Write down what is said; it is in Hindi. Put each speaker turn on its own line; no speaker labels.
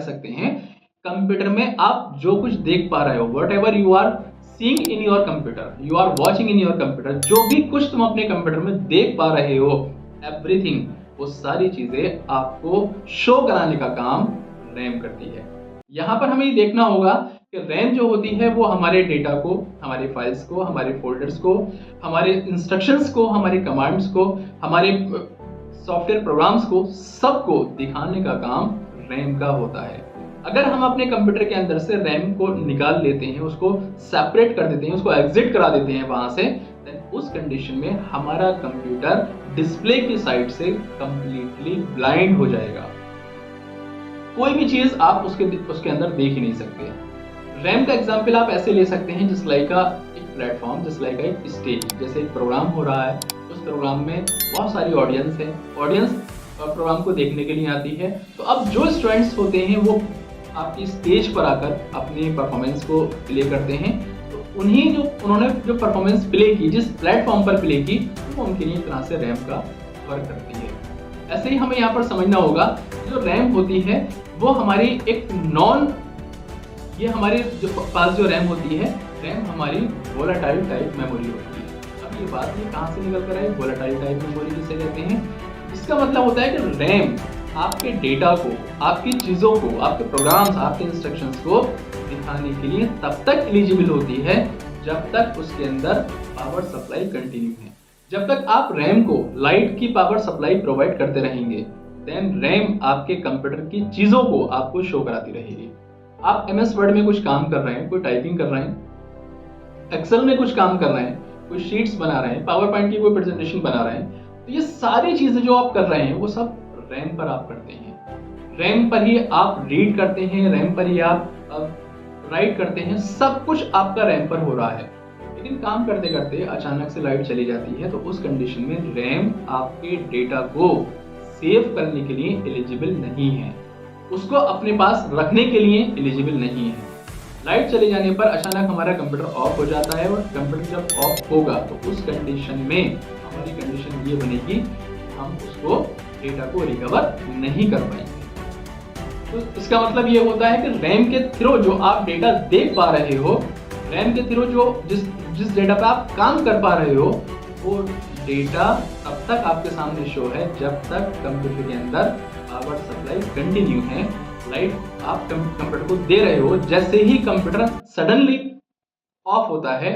सकते हैं कंप्यूटर में आप जो कुछ देख पा रहे हो, whatever you are seeing in your computer, you are watching in your computer, जो भी कुछ तुम अपने कंप्यूटर में देख पा रहे हो, एवरीथिंग, वो सारी चीजें आपको शो कराने का काम रैम करती है। यहाँ पर हमें ये देखना होगा कि रैम जो होती है वो हमारे डेटा को, हमारे फाइल्स को, हमारे फोल्डर्स को, हमारे इंस्ट्रक्शंस को, हमारे कमांड्स को, हमारे सॉफ्टवेयर प्रोग्राम्स को, सबको दिखाने का काम रैम का होता है। अगर हम अपने कंप्यूटर के अंदर से रैम को निकाल लेते हैं, उसको सेपरेट कर देते हैं, उसको एग्जिट करा देते हैं वहां से, देन उस कंडीशन में हमारा कंप्यूटर डिस्प्ले की साइड से कंप्लीटली ब्लाइंड हो जाएगा। कोई भी चीज आप उसके अंदर देख ही नहीं सकते। रैम का एग्जांपल आप ऐसे ले सकते हैं जिस लाइक एक प्लेटफॉर्म, जिस लाइक एक स्टेज, जैसे एक प्रोग्राम हो रहा है, उस प्रोग्राम में बहुत सारी ऑडियंस है, ऑडियंस प्रोग्राम को देखने के लिए आती है। तो अब जो स्टूडेंट्स होते हैं वो आपकी स्टेज पर आकर अपनी परफॉर्मेंस को प्ले करते हैं, तो उन्होंने जो परफॉर्मेंस प्ले की, जिस प्लेटफॉर्म पर प्ले की, वो उनके लिए एक तरह से रैम का वर्क करती है। ऐसे ही हमें यहाँ पर समझना होगा जो रैम होती है वो हमारी एक ये हमारे जो पास जो रैम होती है, रैम हमारी वोलेटाइल टाइप मेमोरी होती है। अब ये बात ये कहाँ से निकल कर आई, वोलेटाइल टाइप मेमोरी किसे कहते हैं? इसका मतलब होता है कि रैम आपके डेटा को, आपकी चीज़ों को, आपके प्रोग्राम्स, आपके इंस्ट्रक्शंस को दिखाने के लिए तब तक एलिजिबल होती है जब तक उसके अंदर पावर सप्लाई कंटिन्यू है। जब तक आप रैम को लाइट की पावर सप्लाई प्रोवाइड करते रहेंगे, देन रैम आपके कंप्यूटर की चीज़ों को आपको शो कराती रहेगी। आप MS वर्ड में कुछ काम कर रहे हैं, कोई टाइपिंग कर रहे हैं, एक्सेल में कुछ काम कर रहे हैं, कोई शीट्स बना रहे हैं, पावर पॉइंट की कोई प्रेजेंटेशन बना रहे हैं, तो ये सारी चीजें जो आप कर रहे हैं वो सब रैम पर आप करते हैं। रैम पर ही आप रीड करते हैं, रैम पर ही आप राइट करते हैं, सब कुछ आपका रैम पर हो रहा है। लेकिन काम करते करते अचानक से लाइट चली जाती है, तो उस कंडीशन में रैम आपके डेटा को सेव करने के लिए एलिजिबल नहीं है, उसको अपने पास रखने के लिए एलिजिबल नहीं है। लाइट चले जाने पर अचानक हमारा कंप्यूटर ऑफ हो जाता है, और कंप्यूटर जब ऑफ होगा तो उस कंडीशन में हमारी कंडीशन ये बनेगी, हम उसको डेटा को रिकवर नहीं कर पाएंगे। तो इसका मतलब ये होता है कि रैम के थ्रू जो आप डेटा देख पा रहे हो, रैम के थ्रू जो जिस डेटा पे आप काम कर पा रहे हो, वो डेटा तब तक आपके सामने शो है जब तक कंप्यूटर के अंदर पावर सप्लाई कंटिन्यू है, लाइट आप कंप्यूटर को दे रहे हो। जैसे ही कंप्यूटर सडनली ऑफ होता है,